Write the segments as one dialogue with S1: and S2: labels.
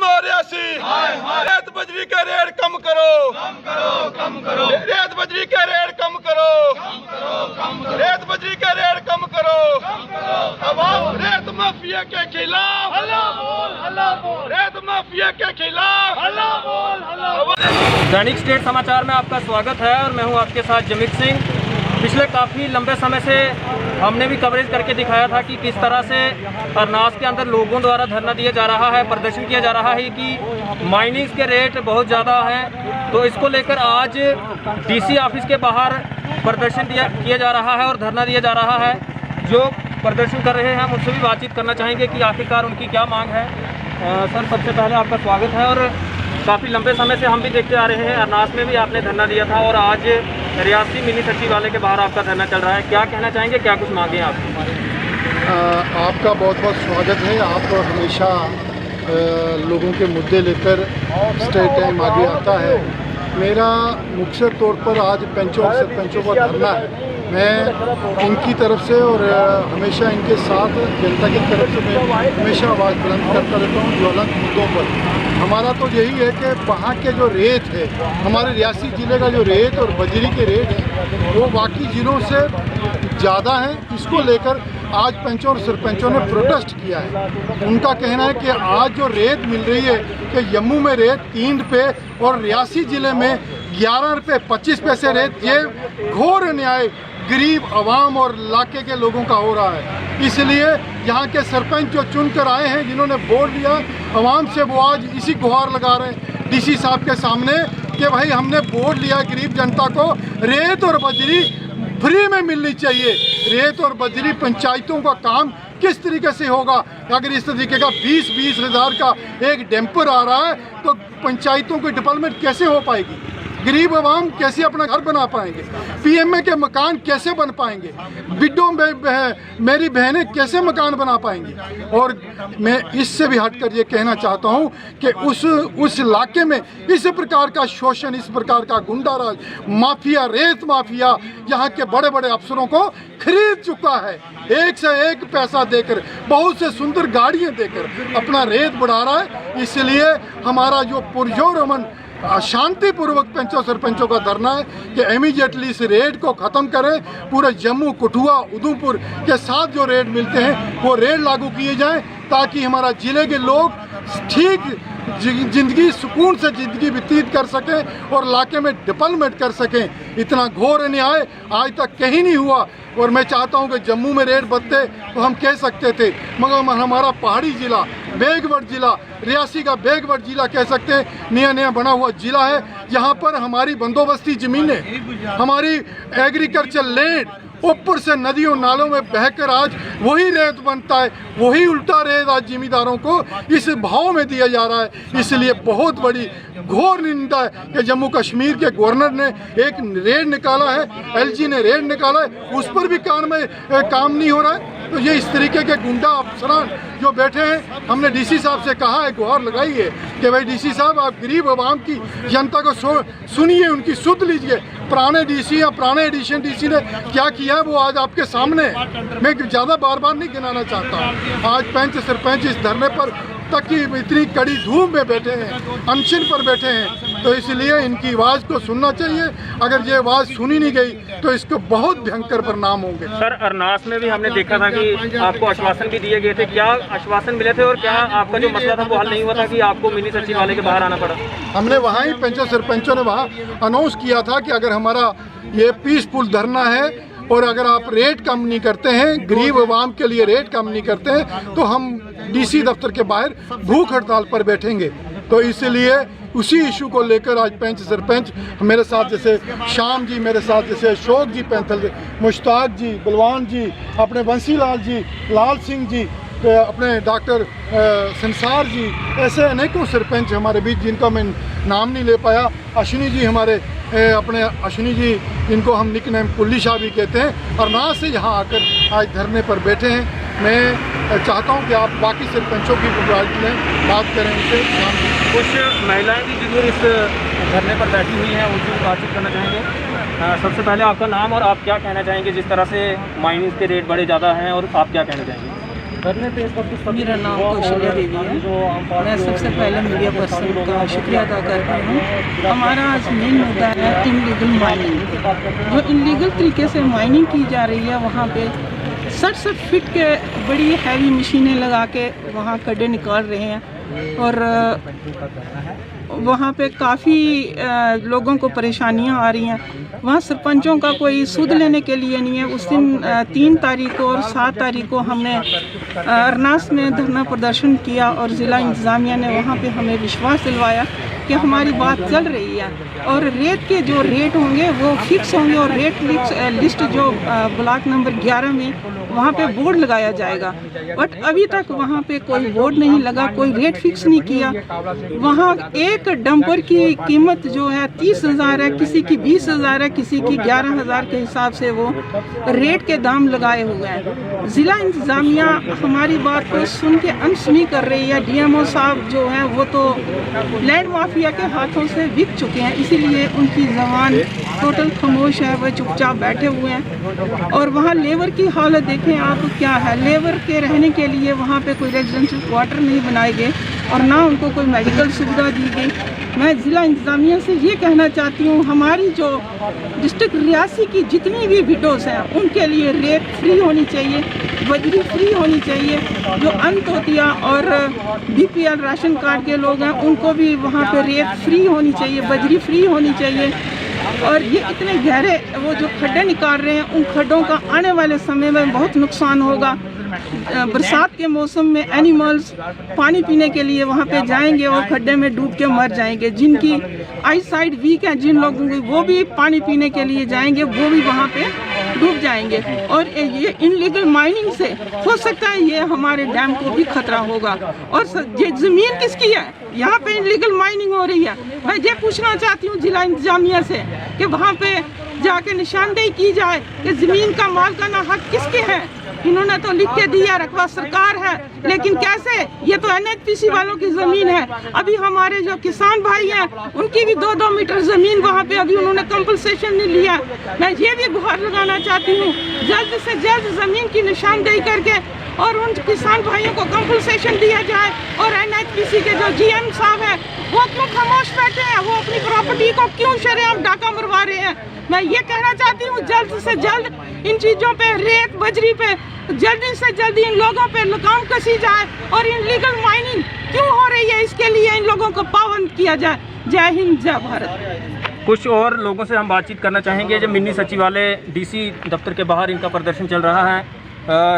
S1: जम्मू रियासी रेत बजरी का रेट कम करो, रेत बजरी का रेट कम करो, रेत बजरी का रेट कम करो। रेत माफिया के खिलाफ, रेत माफिया के खिलाफ।
S2: दैनिक स्टेट समाचार में आपका स्वागत है और मैं हूं आपके साथ जमीत सिंह। पिछले काफ़ी लंबे समय से हमने भी कवरेज करके दिखाया था कि किस तरह से अरनास के अंदर लोगों द्वारा धरना दिया जा रहा है, प्रदर्शन किया जा रहा है कि माइनिंग्स के रेट बहुत ज़्यादा हैं। तो इसको लेकर आज डीसी ऑफिस के बाहर प्रदर्शन किया जा रहा है और धरना दिया जा रहा है। जो प्रदर्शन कर रहे हैं हम उनसे भी बातचीत करना चाहेंगे कि आखिरकार उनकी क्या मांग है। सर, सबसे पहले आपका स्वागत है। और काफ़ी लंबे समय से हम भी देखते आ रहे हैं, अरनास में भी आपने धरना दिया था और आज रियासी मिनी सचिवालय के बाहर आपका धरना चल रहा है। क्या कहना चाहेंगे, क्या कुछ मांगे आप?
S3: आपका बहुत बहुत स्वागत है। आप हमेशा लोगों के मुद्दे लेकर स्टेट टाइम आगे आता है। मेरा मुख्य तौर पर आज पंचों और सरपंचों का धरना है। मैं इनकी तरफ से और हमेशा इनके साथ जनता की तरफ से मैं हमेशा आवाज़ बुलंद करता रहता हूँ ज्वलंत मुद्दों पर। हमारा तो यही है कि वहाँ के जो रेट है, हमारे रियासी ज़िले का जो रेट और बजरी के रेट है वो बाकी ज़िलों से ज़्यादा है। इसको लेकर आज पंचों और सरपंचों ने प्रोटेस्ट किया है। उनका कहना है कि आज जो रेत मिल रही है कि जम्मू में रेत 3 रुपये और रियासी ज़िले में 11 रुपये 25 पैसे रेत, ये घोर अन्याय गरीब आवाम और इलाके के लोगों का हो रहा है। इसलिए यहाँ के सरपंच जो चुन कर आए हैं, जिन्होंने वोट दिया आवाम से, वो आज इसी गुहार लगा रहे हैं डीसी साहब के सामने कि भाई हमने वोट लिया गरीब जनता को, रेत और बजरी फ्री में मिलनी चाहिए। रेत और बजरी पंचायतों का काम किस तरीके से होगा? अगर इस तरीके का 20-20 हज़ार का एक डैम्पर आ रहा है तो पंचायतों की डेवलपमेंट कैसे हो पाएगी? गरीब आवाम कैसे अपना घर बना पाएंगे? पीएमए के मकान कैसे बन पाएंगे? विडो मेरी बहनें कैसे मकान बना पाएंगी? और मैं इससे भी हटकर ये कहना चाहता हूँ कि उस इलाके में इस प्रकार का शोषण, इस प्रकार का गुंडाराज, माफिया, रेत माफिया यहाँ के बड़े बड़े अफसरों को खरीद चुका है। एक से एक पैसा देकर, बहुत से सुंदर गाड़ियाँ देकर अपना रेत बढ़ा रहा है। इसलिए हमारा जो पुरजोर अमन शांतिपूर्वक पंचों सरपंचों का धरना है कि इमीडिएटली इस रेट को ख़त्म करें। पूरे जम्मू, कठुआ, उधमपुर के साथ जो रेट मिलते हैं वो रेट लागू किए जाएं ताकि हमारा ज़िले के लोग ठीक ज़िंदगी, सुकून से ज़िंदगी व्यतीत कर सकें और इलाके में डेवलपमेंट कर सकें। इतना घोर अन्याय आज तक कहीं नहीं हुआ। और मैं चाहता हूं कि जम्मू में रेट बढ़ते तो हम कह सकते थे, मगर हमारा पहाड़ी ज़िला, बैकवर्ड ज़िला, रियासी का बैकवर्ड ज़िला कह सकते हैं, नया नया बना हुआ ज़िला है। यहाँ पर हमारी बंदोबस्ती ज़मीनें, हमारी एग्रीकल्चर लैंड ऊपर से नदियों नालों में बहकर आज वही रेत बनता है, वही उल्टा रेत आज जिमींदारों को इस भाव में दिया जा रहा है। इसलिए बहुत बड़ी घोर निंदा है कि जम्मू कश्मीर के गवर्नर ने एक रेट निकाला है, एलजी ने रेट निकाला है, उस पर भी काम नहीं हो रहा है। तो ये इस तरीके के गुंडा अफसरान जो बैठे हैं, हमने डीसी साहब से कहा है, गुहार लगाई है कि भाई डीसी साहब आप गरीब आवाम की जनता को सुनिए, उनकी सुध लीजिए। पुराने डीसी या पुराने एडिशन डीसी ने क्या किया है वो आज आपके सामने है। मैं ज़्यादा बार नहीं गिनाना चाहता। आज पंच सरपंच इस धरने पर तक की इतनी कड़ी धूप में बैठे हैं, अनशन पर बैठे हैं, तो इसलिए इनकी आवाज़ को सुनना चाहिए। अगर ये आवाज़ सुनी नहीं गई तो इसको बहुत भयंकर परिणाम होंगे।
S2: सर, अरनास में भी हमने देखा था कि आपको आश्वासन भी दिए गए थे। क्या आश्वासन मिले थे और क्या आपका जो मसला था वो हल नहीं हुआ था कि आपको मिनी सचिवालय के बाहर आना पड़ा?
S3: हमने वहाँ ही पंचों सरपंचों ने वहाँ अनाउंस किया था कि अगर हमारा ये पीसफुल धरना है और अगर आप रेट कम नहीं करते हैं, गरीब आवाम के लिए रेट कम नहीं करते हैं, तो हम डीसी दफ्तर के बाहर भूख हड़ताल पर बैठेंगे। तो इसलिए उसी इशू को लेकर आज पंच सरपंच मेरे साथ, जैसे श्याम जी मेरे साथ, जैसे अशोक जी पैंथल, मुश्ताक जी, बलवान जी, अपने बंसी लाल जी, लाल सिंह जी, अपने डॉक्टर संसार जी, ऐसे अनेकों सरपंच हमारे बीच जिनका मैं नाम नहीं ले पाया। अश्विनी जी हमारे अपने अश्विनी जी, जिनको हम निक नेम पुल्ली शाह भी कहते हैं, और ना से यहाँ आकर आज धरने पर बैठे हैं। मैं चाहता हूँ कि आप बाकी सरपंचों की बात करें उनसे।
S2: कुछ महिलाएं भी जरूर इस धरने पर बैठी हुई हैं, उनसे बातचीत करना चाहेंगे। सबसे पहले आपका नाम और आप क्या कहना चाहेंगे जिस तरह से माइनिंग के रेट बड़े ज़्यादा हैं, और आप क्या कहना चाहेंगे?
S4: मेरा नाम कौशल्या देवी है। मैं सबसे पहले मीडिया पर्सन का शुक्रिया अदा करती हूँ। हमारा आज मेन मुद्दा है इनलीगल माइनिंग। जो इनलीगल तरीके से माइनिंग की जा रही है, वहाँ पे 60 फीट के बड़ी हैवी मशीनें लगा के वहाँ खड्डे निकाल रहे हैं और वहाँ पे काफ़ी लोगों को परेशानियाँ आ रही हैं। वहाँ सरपंचों का कोई सूद लेने के लिए नहीं है। उस दिन 3 तारीख को और 7 तारीख को हमने अरनास में धरना प्रदर्शन किया और ज़िला इंतज़ामिया ने वहाँ पे हमें विश्वास दिलवाया कि हमारी बात चल रही है और रेत के जो रेट होंगे वो फिक्स होंगे और रेट लिस्ट जो ब्लॉक नंबर 11 में वहाँ पे बोर्ड लगाया जाएगा। बट अभी तक वहाँ पे कोई बोर्ड नहीं लगा, कोई रेट फिक्स नहीं किया। वहाँ एक डंपर की कीमत जो है 30,000 है, किसी की 20,000 है, किसी की 11,000 के हिसाब से वो रेट के दाम लगाए हुए हैं। ज़िला इंतज़ामिया हमारी बात को सुन के अनसुनी कर रही है। DMO साहब जो हैं वो तो लैंड माफिया के हाथों से बिक चुके हैं, इसीलिए उनकी ज़बान टोटल खामोश है, वह चुपचाप बैठे हुए हैं। और वहाँ लेबर की हालत देखें आप क्या है। लेबर के रहने के लिए वहाँ पे कोई रेजिडेंशियल क्वार्टर नहीं बनाए गए और ना उनको कोई मेडिकल सुविधा दी गई। मैं ज़िला इंतज़ामिया से ये कहना चाहती हूँ, हमारी जो डिस्ट्रिक्ट रियासी की जितनी भी विडोज़ हैं उनके लिए रेत फ्री होनी चाहिए, बजरी फ्री होनी चाहिए। जो अंत्योदया और BPL राशन कार्ड के लोग हैं उनको भी वहाँ पे रेत फ्री होनी चाहिए, बजरी फ्री होनी चाहिए। और ये इतने गहरे वो जो खड्डे निकाल रहे हैं, उन खड्डों का आने वाले समय में बहुत नुकसान होगा। बरसात के मौसम में एनिमल्स पानी पीने के लिए वहाँ पे जाएंगे और खड्डे में डूब के मर जाएंगे। जिनकी आई साइड वीक है, जिन लोगों की, वो भी पानी पीने के लिए जाएंगे, वो भी वहाँ पे डूब जाएंगे। और ये इनलीगल माइनिंग से हो सकता है ये हमारे डैम को भी खतरा होगा। और ये ज़मीन किसकी है? यहाँ पे इनलीगल माइनिंग हो रही है। मैं ये पूछना चाहती हूँ जिला इंतजामिया से कि वहाँ पे जाके निशानदेही की जाए कि ज़मीन का मालिकाना हक किसके हैं। इन्होंने तो लिख के दिया रकबा सरकार है, लेकिन कैसे? ये तो NHPC वालों की ज़मीन है। अभी हमारे जो किसान भाई हैं उनकी भी 2-2 मीटर ज़मीन वहाँ पे अभी उन्होंने कंपनसेशन नहीं लिया। मैं ये भी गुहार लगाना चाहती हूँ, जल्द से जल्द ज़मीन की निशानदेही करके और उन किसान भाइयों को कंपनसेशन दिया जाए। और NHPC के जो GM साहब हैं वो क्यों खामोश बैठे हैं? वो अपनी प्रॉपर्टी को क्यों शरेआम डाका मरवा रहे हैं? मैं ये कहना चाहती हूँ जल्द से जल्द इन चीज़ों पे, रेत बजरी पे जल्दी से जल्दी इन लोगों पे लगाम कसी जाए और इनलीगल माइनिंग क्यों हो रही है इसके लिए इन लोगों को पाबंद किया जाए। जय हिंद, जय भारत।
S2: कुछ और लोगों से हम बातचीत करना चाहेंगे। जो मिनी सचिवालय DC दफ्तर के बाहर इनका प्रदर्शन चल रहा है,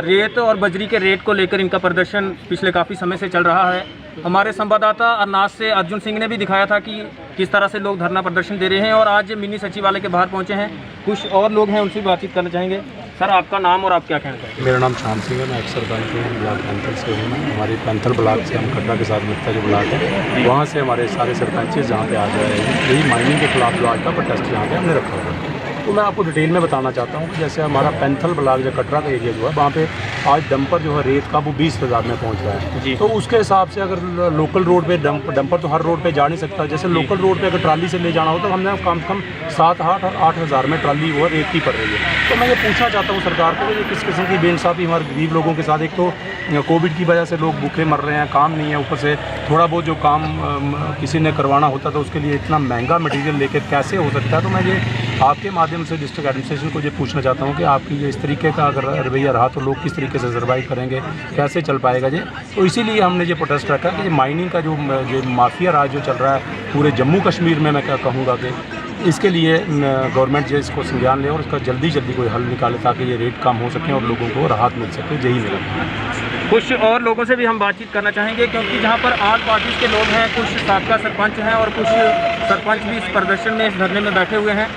S2: रेत और बजरी के रेट को लेकर इनका प्रदर्शन पिछले काफ़ी समय से चल रहा है। हमारे संवाददाता अरनास से अर्जुन सिंह ने भी दिखाया था कि किस तरह से लोग धरना प्रदर्शन दे रहे हैं और आज मिनी सचिवालय के बाहर पहुंचे हैं। कुछ और लोग हैं, उनसे बातचीत करना चाहेंगे। सर, आपका नाम और आप क्या कहना चाहेंगे?
S5: मेरा नाम शाम सिंह है, मैं एक्स सरपंच हूँ ब्लॉक पैंथल से हूँ। मैं हमारी पैंथल ब्लॉक से हम कटरा के साथ मिलता जो ब्लॉक है, वहाँ से हमारे सारे सरपंच जहाँ पे आ जा रहे हैं, यही माइनिंग के खिलाफ जो आज का प्रोटेस्ट यहाँ पे हमने रखा हुआ है। तो मैं आपको डिटेल में बताना चाहता हूँ कि जैसे हमारा पैंथल ब्लॉक जो कटरा का एरिया जो है, वहाँ पे आज डंपर जो है रेत का वो 20,000 में पहुँच रहा है। तो उसके हिसाब से अगर लोकल रोड पे डंपर तो हर रोड पे जा नहीं सकता। जैसे लोकल रोड पे अगर ट्राली से ले जाना हो तो हमने कम से कम 7-8 और 8,000 में ट्राली वो रेत की पड़ रही है। तो मैं ये पूछना चाहता हूँ सरकार को कि ये किस किस्म की बेइंसाफ़ी हमारे गरीब लोगों के साथ। एक तो कोविड की वजह से लोग भूखे मर रहे हैं, काम नहीं है, ऊपर से थोड़ा बहुत जो काम किसी ने करवाना होता था उसके लिए इतना महंगा मटीरियल लेकर कैसे हो सकता है। तो मैं ये आपके माध्यम से डिस्ट्रिक्ट एडमिनिस्ट्रेशन को ये पूछना चाहता हूँ कि आपकी ये इस तरीके का अगर रवैया रहा तो लोग किस तरीके से सर्वाइव करेंगे, कैसे चल पाएगा ये। तो इसीलिए हमने ये प्रोटेस्ट रखा कि माइनिंग का जो माफिया राज जो चल रहा है पूरे जम्मू कश्मीर में, मैं क्या कहूँगा कि इसके लिए गवर्नमेंट जो इसको संज्ञान ले और इसका जल्दी कोई हल निकाले ताकि ये रेट कम हो सके और लोगों को राहत मिल सके। यही मेरा है।
S2: कुछ और लोगों से भी हम बातचीत करना चाहेंगे, क्योंकि जहाँ पर आल पार्टीज के लोग हैं, कुछ साबका सरपंच हैं और कुछ सरपंच भी इस प्रदर्शन में, इस धरने में बैठे हुए हैं।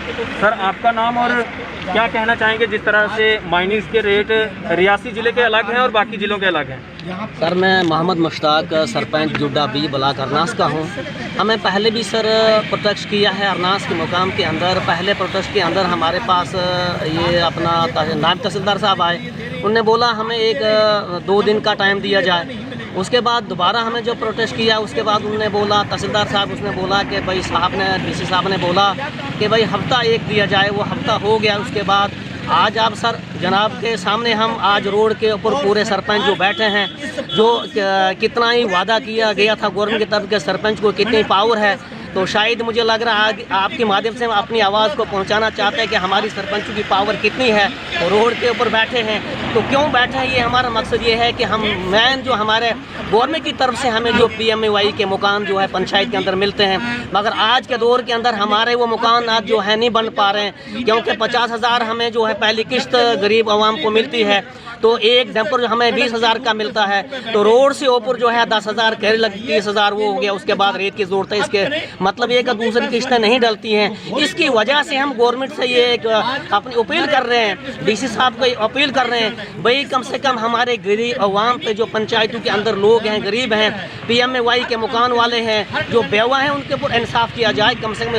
S2: सर, आपका नाम और क्या कहना चाहेंगे जिस तरह से माइनिंग्स के रेट रियासी ज़िले के अलग हैं और बाकी ज़िलों के अलग हैं?
S6: सर, मैं मोहम्मद मुश्ताक सरपंच जुड्डा B ब्लॉक अरनास का हूँ। हमें पहले भी सर प्रोटेस्ट किया है अरनास के मुकाम के अंदर। पहले प्रोटेस्ट के अंदर हमारे पास ये अपना नायब तहसीलदार साहब आए, उनने बोला हमें 1-2 दिन का टाइम दिया जाए। उसके बाद दोबारा हमें जो प्रोटेस्ट किया उसके बाद उन्होंने बोला, तहसीलदार साहब उसने बोला कि भाई साहब ने DC साहब ने बोला कि भाई हफ्ता 1 दिया जाए। वो हफ्ता हो गया। उसके बाद आज आप सर जनाब के सामने हम आज रोड के ऊपर पूरे सरपंच जो बैठे हैं, जो कितना ही वादा किया गया था गवर्नमेंट की तरफ के सरपंच को कितनी पावर है, तो शायद मुझे लग रहा है आपके माध्यम से हम अपनी आवाज़ को पहुंचाना चाहते हैं कि हमारी सरपंचों की पावर कितनी है। तो रोड के ऊपर बैठे हैं, तो क्यों बैठे हैं, ये हमारा मकसद ये है कि हम मैन जो हमारे गवर्नमेंट की तरफ से हमें जो PMAY के मकान जो है पंचायत के अंदर मिलते हैं, मगर आज के दौर के अंदर हमारे वो मकान आज जो है नहीं बन पा रहे हैं, क्योंकि 50,000 हमें जो है पहली किस्त गरीब आवाम को मिलती है, तो एक डंपर जो हमें 20,000 का मिलता है, तो रोड से ऊपर जो है 10,000 कह लग 30,000 वो हो गया, उसके बाद रेत की जरूरत है। इसके मतलब ये कि दूसरी किस्तें नहीं डलती हैं। इसकी वजह से हम गवर्नमेंट से ये एक अपनी अपील कर रहे हैं, DC साहब को अपील कर रहे हैं, भाई कम से कम हमारे गरीब आवाम पे जो पंचायतों के अंदर लोग हैं, गरीब हैं, PMAY के मकान वाले हैं, जो बेवा हैं, उनके ऊपर इंसाफ किया जाए, कम से कम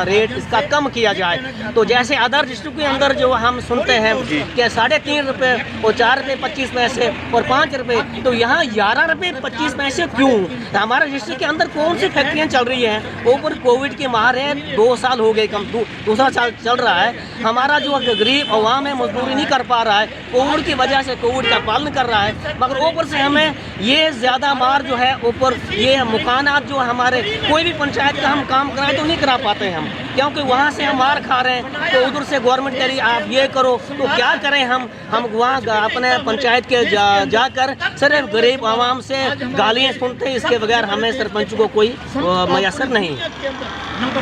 S6: रेट इसका कम किया जाए। तो जैसे अदर डिस्ट्रिक्ट के अंदर जो हम सुनते हैं कि 3.5 रुपये और 4 रुपये 25 पैसे और 5 रुपये, तो यहाँ 11 रुपये 25 पैसे क्यों? तो हमारे डिस्ट्रिक्ट के अंदर कौन सी फैक्ट्रियाँ चल रही हैं? ऊपर कोविड की मार है, 2 साल हो गए, कम दूसरा साल चल रहा है, हमारा जो गरीब अवाम है मजदूरी नहीं कर पा रहा है, कोविड की वजह से कोविड का पालन कर रहा है, मगर ऊपर से हमें ये ज़्यादा मार जो है ऊपर ये मकानात जो हमारे कोई भी पंचायत का हम काम कराएं तो नहीं करा पाते हम, क्योंकि वहाँ से हम मार खा रहे हैं। तो उधर से गवर्नमेंट कह रही आप ये करो, तो क्या करें हम वहाँ अपने पंचायत के जाकर सिर्फ गरीब आवाम से गालियाँ सुनते हैं, इसके बगैर हमें सरपंच को कोई मयसर नहीं।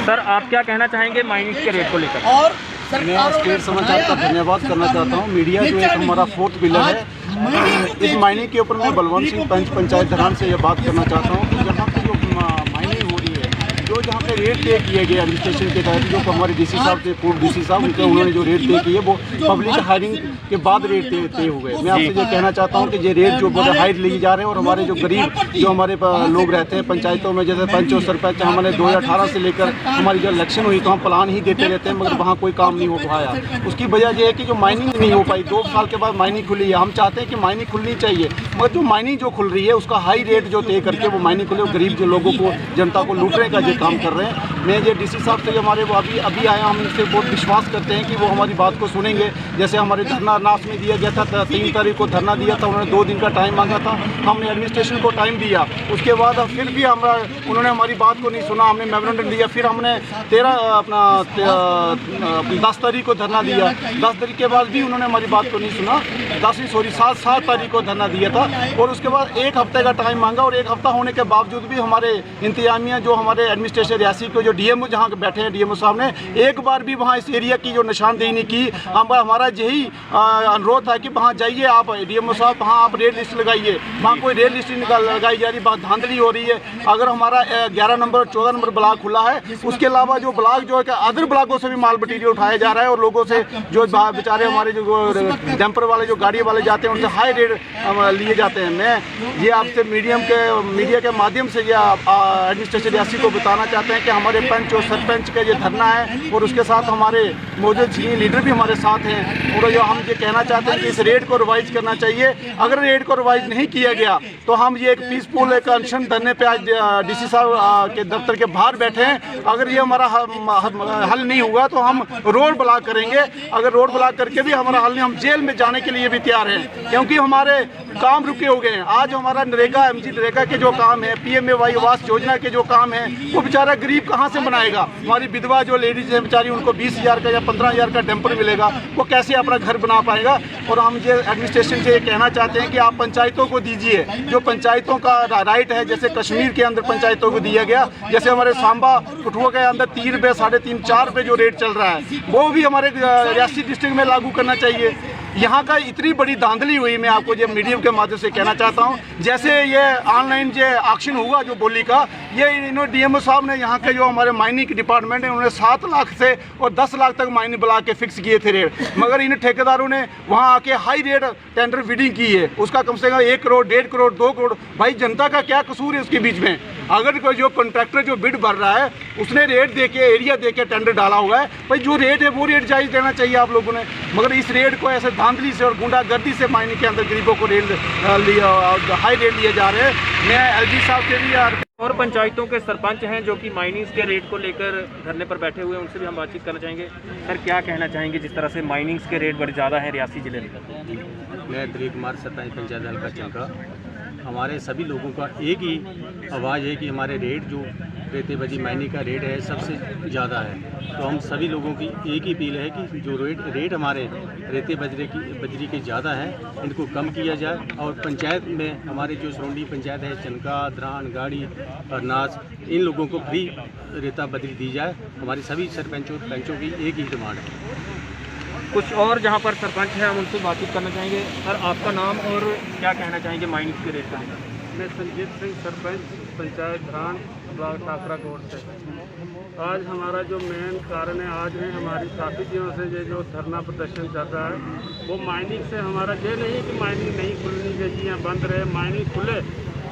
S2: सर आप क्या कहना चाहेंगे माइनिंग के रेट को लेकर?
S7: और मैं स्टेट समाचार का धन्यवाद करना चाहता हूँ। मीडिया जो एक हमारा 4th पिलर है, इस माइनिंग के ऊपर मैं बलवंत सिंह पंचायत धरान से ये बात करना चाहता हूँ कि जहाँ पे जो माइनिंग हो रही है, जो जहाँ पे रेट तय किए गए एडमिनिस्ट्रेशन के तहत, जो हमारे DC साहब थे, पूर्व DC साहब, उन्होंने जो रेट तय किए वो पब्लिक हायरिंग के बाद रेट तय हो गए। मैं आपसे ये कहना चाहता हूँ कि ये रेट जो बहुत हाई लिए जा रहे हैं, और हमारे जो गरीब जो हमारे लोग रहते हैं पंचायतों में, जैसे पंच और सरपंच, हमारे 2018 से लेकर हमारी जो इलेक्शन हुई तो हम प्लान ही देते रहते हैं, मगर वहाँ कोई काम नहीं हो पाया। उसकी वजह यह है कि जो माइनिंग नहीं हो पाई, 2 साल के बाद माइनिंग खुली है। हम चाहते हैं कि माइनिंग खुलनी चाहिए, मगर जो माइनिंग जो खुल रही है उसका हाई रेट जो तय करके वो माइनिंग खुले, गरीब जो लोगों को, जनता को लूटने का जो काम कर रहे हैं। मैं ये DC साहब से हमारे वो अभी आया, हम इनसे बहुत विश्वास करते हैं कि वो हमारी बात को सुनेंगे। जैसे हमारे धरना अरनास में दिया गया था, 3 तारीख को धरना दिया था, उन्होंने 2 दिन का टाइम मांगा था, हमने एडमिनिस्ट्रेशन को टाइम दिया, उसके बाद फिर भी उन्होंने हमारी बात को नहीं सुना, हमने मेमोरेंडम दिया, फिर हमने 10 तारीख को धरना दिया, 10 तारीख के बाद भी उन्होंने हमारी बात को नहीं सुना, 7 तारीख को धरना दिया था, और उसके बाद 1 हफ्ते का टाइम मांगा, और 1 हफ्ता होने के बावजूद भी हमारे इंतजामिया जो हमारे एडमिनिस्ट्रेशन रियासी को जो DMO जहाँ बैठे हैं, DMO साहब ने एक बार भी वहाँ इस एरिया की जो निशानदेही नहीं की। हमारा यही अनुरोध है कि वहाँ जाइए आप, DMO साहब, वहाँ आप रेट लिस्ट लगाइए, वहाँ कोई रेट लिस्ट लगाई जा रही, बहुत धांधली हो रही है। अगर हमारा 11 नंबर 14 नंबर ब्लॉक खुला है, उसके अलावा जो ब्लॉक जो है कि अदर ब्लॉकों से भी माल मटीरियल उठाया जा रहा है, और लोगों से जो बेचारे हमारे जो डंपर वाले जो गाड़ी वाले जाते हैं उनसे हाई रेट लिए जाते हैं। मैं ये आपसे मीडिया के माध्यम से ये एडमिनिस्ट्रेशन रियासी को बताना चाहते हैं कि हमारे पंच और सरपंच का ये धरना है, और उसके साथ हमारे मौजूद सीनियर लीडर भी हमारे साथ हैं, और जो हम ये कहना चाहते हैं कि इस रेट को रिवाइज करना चाहिए। अगर रेट को रिवाइज नहीं किया गया तो हम ये एक पीसफुल एक अनशन धरने पे आज DC साहब के दफ्तर के बाहर बैठे हैं। अगर ये हमारा हल नहीं हुआ तो हम रोड ब्लॉक करेंगे। अगर रोड ब्लॉक करके भी हमारा हल नहीं, हम जेल में जाने के लिए भी तैयार हैं, क्योंकि हमारे काम रुके हो गए हैं। आज हमारा नरेगा MG नरेगा के जो काम है, PMAY आवास योजना के जो काम है, वो बेचारा गरीब कहाँ से बनाएगा? हमारी विधवा जो लेडीज है बेचारी, उनको 20,000 का या 15,000 का डंपर मिलेगा, वो कैसे अपना घर बना पाएगा? और हम ये एडमिनिस्ट्रेशन से ये कहना चाहते हैं कि आप पंचायतों को दीजिए जो पंचायतों का राइट है, जैसे कश्मीर के अंदर पंचायतों को दिया गया, जैसे हमारे सांबा कठुआ के अंदर 3 रुपये 3.5 4 रुपये जो रेट चल रहा है, वो भी हमारे रियासी डिस्ट्रिक्ट में लागू करना चाहिए। यहाँ का इतनी बड़ी धांधली हुई, मैं आपको ये मीडियम के माध्यम से कहना चाहता हूँ। जैसे ये ऑनलाइन जो ऑक्शन हुआ जो बोली का, ये इन्होंने DMO साहब ने यहाँ के जो हमारे माइनिंग डिपार्टमेंट है, उन्होंने 7 लाख से और 10 लाख तक माइनिंग ब्लॉक के फिक्स किए थे रेट, मगर इन ठेकेदारों ने वहाँ आके हाई रेट टेंडर बिडिंग की है, उसका कम से कम 1 करोड़ 1.5 करोड़ 2 करोड़। भाई जनता का क्या कसूर है उसके बीच में? अगर कोई जो कॉन्ट्रैक्टर जो बिड भर रहा है उसने रेट दे के, एरिया दे के टेंडर डाला हुआ है, भाई जो रेट है वो रेट जायज़ देना चाहिए आप लोगों ने। मगर इस रेट को ऐसे धांधली से और गुंडागर्दी से मायने के अंदर गरीबों को हाई रेट लिए जा रहे हैं। मैं एलजी साहब से भी
S2: और पंचायतों के सरपंच हैं जो कि माइनिंग के रेट को लेकर धरने पर बैठे हुए हैं, उनसे भी हम बातचीत करना चाहेंगे। सर, क्या कहना चाहेंगे जिस तरह से माइनिंग के रेट बड़े ज़्यादा हैं रियासी जिले में?
S5: मैं दिलीप कुमार, सरपंच पंचायत हल्का चंका। हमारे सभी लोगों का एक ही आवाज़ है कि हमारे रेट जो रेते बजरी माइनिंग का रेट है सबसे ज़्यादा है। तो हम सभी लोगों की एक ही अपील है कि जो रेट हमारे रेते बजरी के ज़्यादा है इनको कम किया जाए। और पंचायत में हमारे जो सराउंडिंग पंचायत है चनका, द्रान, गाड़ी, अरनास, इन लोगों को फ्री रेता बजरी दी जाए। हमारी सभी सरपंचों की एक ही डिमांड है।
S2: कुछ और जहाँ पर सरपंच हैं हम उनसे बातचीत करना चाहेंगे। सर, आपका नाम और क्या कहना चाहेंगे माइनिंग के रेट का?
S8: मैं संजीत सिंह, सरपंच पंचायत धरान, ब्लॉक टाकरा कोट से। आज हमारा जो मेन कारण है, आज है हमारी काफ़ी दिनों से ये जो धरना प्रदर्शन चल रहा है वो माइनिंग से हमारा ये नहीं कि माइनिंग नहीं खुलनी चाहिए या बंद रहे, माइनिंग खुले।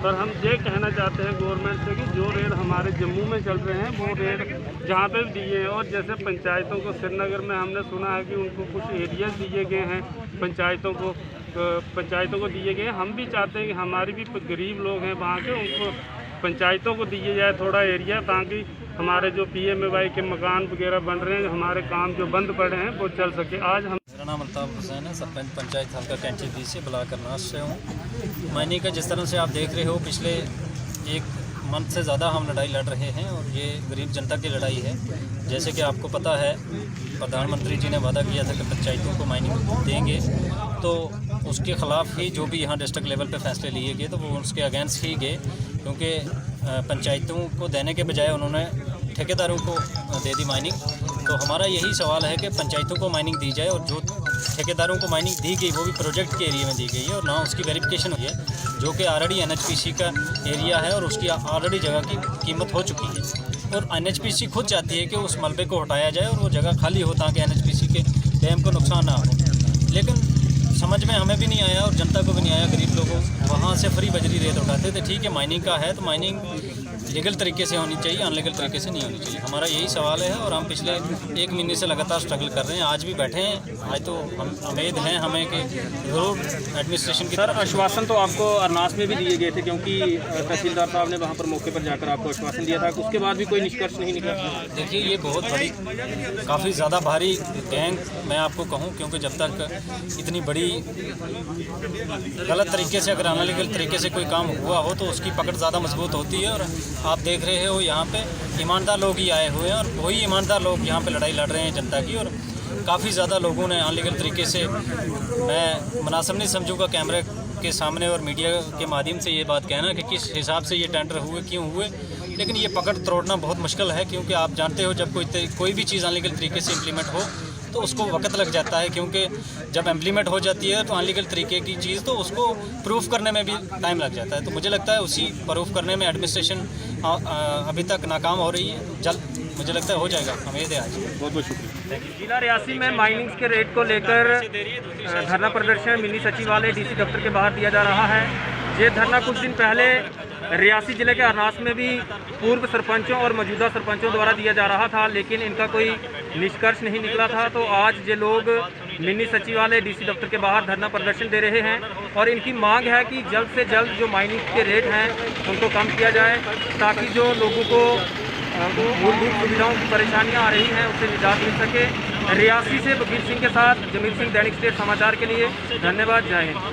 S8: पर हम ये कहना चाहते हैं गवर्नमेंट से कि जो रेट हमारे जम्मू में चल रहे हैं वो रेट जहाँ पे भी दिए हैं। और जैसे पंचायतों को श्रीनगर में हमने सुना है कि उनको कुछ एरियाज दिए गए हैं, पंचायतों को दिए गए हैं। हम भी चाहते हैं कि हमारी भी गरीब लोग हैं वहाँ के, उनको पंचायतों को दिए जाए थोड़ा एरिया, ताकि हमारे जो PMAY के मकान वगैरह बन रहे हैं, हमारे काम जो बंद पड़े हैं वो चल सके। आज हम
S9: मेरा नाम अल्ताफ़ हुसैन है, सरपंच पंचायत हल्का कैंची बी से ब्लॉक करनास से हूँ। माइनिंग का जिस तरह से आप देख रहे हो पिछले एक मंथ से ज़्यादा हम लड़ाई लड़ रहे हैं और ये गरीब जनता की लड़ाई है। जैसे कि आपको पता है प्रधानमंत्री जी ने वादा किया था कि पंचायतों को माइनिंग देंगे, तो उसके ख़िलाफ़ ही जो भी यहाँ डिस्ट्रिक्ट लेवल पे फैसले लिए गए तो वो उसके अगेंस्ट ही गए, क्योंकि पंचायतों को देने के बजाय उन्होंने ठेकेदारों को दे दी माइनिंग। तो हमारा यही सवाल है कि पंचायतों को माइनिंग दी जाए और जो ठेकेदारों को माइनिंग दी गई वो भी प्रोजेक्ट के एरिया में दी गई है और ना उसकी वेरिफिकेशन हुई है, जो कि ऑलरेडी NHPC का एरिया है और उसकी ऑलरेडी जगह की कीमत हो चुकी है। और NHPC खुद चाहती है कि उस मलबे को हटाया जाए और वो जगह खाली हो ताकि NHPC के डैम को नुकसान ना हो। लेकिन समझ में हमें भी नहीं आया और जनता को भी नहीं आया। गरीब लोगों वहाँ से फ्री बजरी रेत उठाते थे। ठीक है, माइनिंग का है तो माइनिंग लीगल तरीके से होनी चाहिए, अनलीगल तरीके से नहीं होनी चाहिए। हमारा यही सवाल है और हम पिछले 1 महीने से लगातार स्ट्रगल कर रहे हैं। आज भी बैठे हैं, आज तो हम उम्मीद हैं हमें कि ज़रूर एडमिनिस्ट्रेशन की।
S2: सर, आश्वासन तो आपको अरनास में भी दिए गए थे, क्योंकि तहसीलदार साहब ने वहाँ पर मौके पर जाकर आपको आश्वासन दिया था, उसके बाद भी कोई निष्कर्ष नहीं निकला।
S9: देखिए, ये बहुत बड़ी, काफ़ी ज़्यादा भारी गैंग मैं आपको कहूँ, क्योंकि जब तक इतनी बड़ी गलत तरीके से, अगर अनलीगल तरीके से कोई काम हुआ हो तो उसकी पकड़ ज़्यादा मजबूत होती है। और आप देख रहे हो यहाँ पे ईमानदार लोग ही आए हुए हैं और वही ईमानदार लोग यहाँ पे लड़ाई लड़ रहे हैं जनता की। और काफ़ी ज़्यादा लोगों ने अनलीगल तरीके से, मैं मुनासिब नहीं समझूँगा कैमरे के सामने और मीडिया के माध्यम से ये बात कहना कि किस हिसाब से ये टेंडर हुए, क्यों हुए, लेकिन ये पकड़ तोड़ना बहुत मुश्किल है। क्योंकि आप जानते हो जब कोई भी चीज़ अनलीगल तरीके से इम्प्लीमेंट हो तो उसको वक्त लग जाता है, क्योंकि जब इम्प्लीमेंट हो जाती है तो अनलीगल तरीके की चीज़ तो उसको प्रूफ करने में भी टाइम लग जाता है। तो मुझे लगता है उसी प्रूफ करने में एडमिनिस्ट्रेशन अभी तक नाकाम हो रही है। जल्द मुझे लगता है हो जाएगा, उम्मीद है। आज
S2: बहुत बहुत शुक्रिया। जिला रियासी में माइनिंग के रेट को लेकर धरना प्रदर्शन मिनी सचिवालय DC दफ्तर के बाहर दिया जा रहा है। ये धरना कुछ दिन पहले रियासी जिले के अरनास में भी पूर्व सरपंचों और मौजूदा सरपंचों द्वारा दिया जा रहा था, लेकिन इनका कोई निष्कर्ष नहीं निकला था। तो आज ये लोग मिनी सचिवालय DC दफ्तर के बाहर धरना प्रदर्शन दे रहे हैं और इनकी मांग है कि जल्द से जल्द जो माइनिंग के रेट हैं उनको कम किया जाए, ताकि जो लोगों को मूलभूत सुविधाओं की परेशानियां आ रही हैं उससे निजात मिल सके। रियासी से वकील सिंह के साथ जमील सिंह, दैनिक स्टेट समाचार के लिए धन्यवाद। जय हिंद।